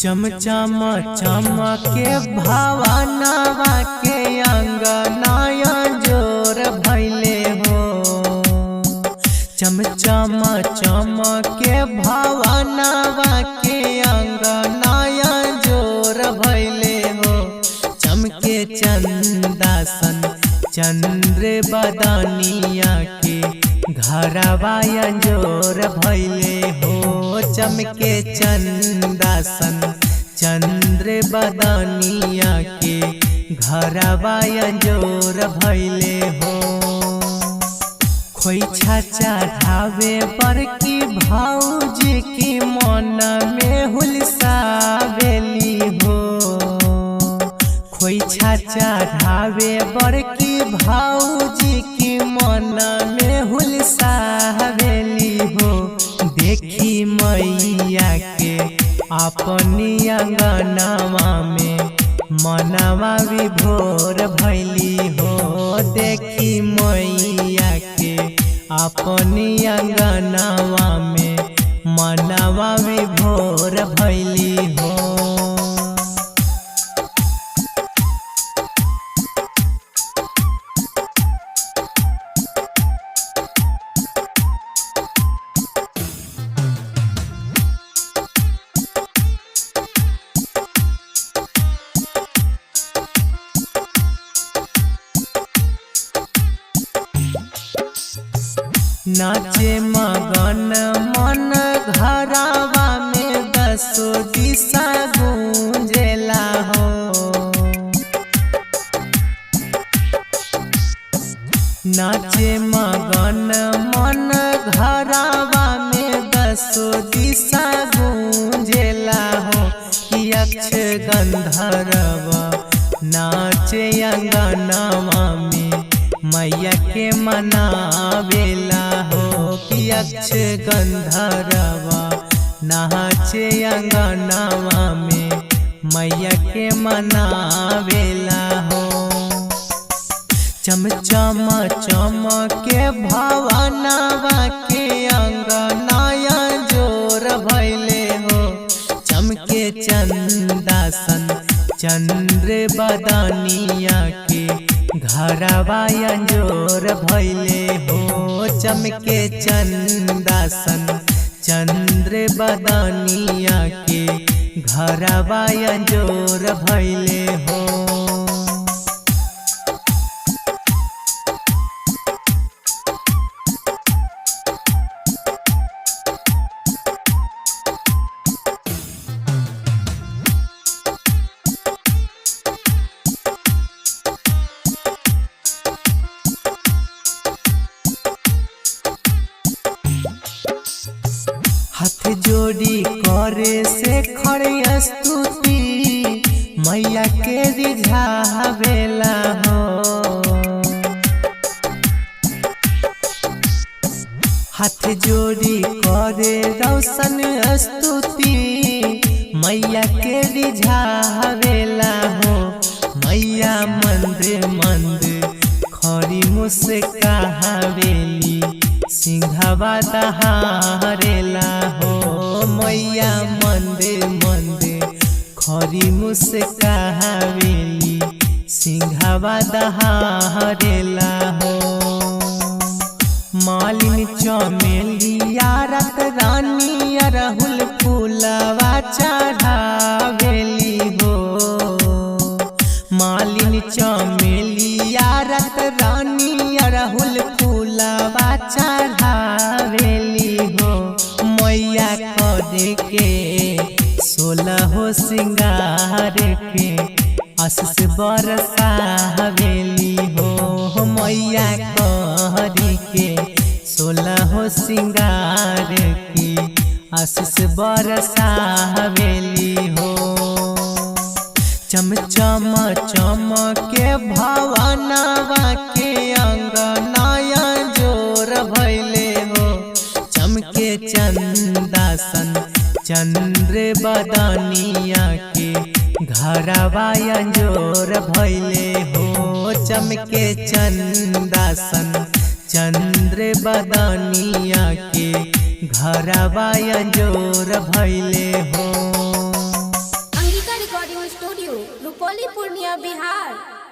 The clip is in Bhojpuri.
चमचम चमके भावनवा के अंगनाया जोर भैले हो। चमचम चमके भावनवा के अंगनाया जोर भैले हो। चमके चंदासन चंद्र बदनिया के घरवा जोर भैले हो। चमके चंदासन चंद्र बदनिया के घरवा जोर भैले हो। खोइछा चढ़ावे बड़की भौजी की मन में हुलसावेली हो। खोइछा चढ़ावे बड़की भौजी की मन में हुलसावेली हो। देखी मैया के अपनी अंगनवा में मनवा विभोर भैली हो। देखी मैया के अपनी अंगनवा में मनवा विभोर भैली हो। नाचे मगन मन घरवा में दसो दिशा गूंजेला हो। नाचे मगन मन घरवा में दसो दिशा गूंजेला हो। कि अक्ष गंधर्व नाचे अंगनवा में मैया के मनावेला हो। कि अक्ष गंधर्व नाचे अंगनवा में मैया के मनावेला हो। चमचम चमके भवनवा के अंगनाया जोर भैले हो। चमके चंदासन चंद्र बदनिया के घरवा जोर भैले हो। चमके चंदासन चंद्र बदनिया के घरवा जोर भैले हो। हाथ जोड़ी करे से खड़े स्तुति मैया के रिझावेला हो। हाथ जोड़ी करे रोशन स्तुति मैया के रिझावेला हो। मैया मंद मंद खड़ी मुस्कावेली सिंघवा दहारेला हो। मैया मंदे मंदे खरी मुस्कावेली सिंघवा दहारेला हो। मालिन चमेलिया रत रानी अरहुल फूलवा चढ़ावेली हो। मालिन चमेलिया रत रानी अरहुल फूलवा चढ़ावेली हो। मैया करे के 16 सिंगार के आशीष बरसावेली हो। मैया करे के 16 सिंगार की आशीष बरसावेली हो। चमचम चमके भवनवा के अंगनाया जोर भैले हो। चमके चंदासन चंद्र बदनिया के घरवा जोर भैले हो। चमके चंदासन चंद्र बदनिया के घरवा जोर भैले हो। रुपौली पूर्णिया बिहार।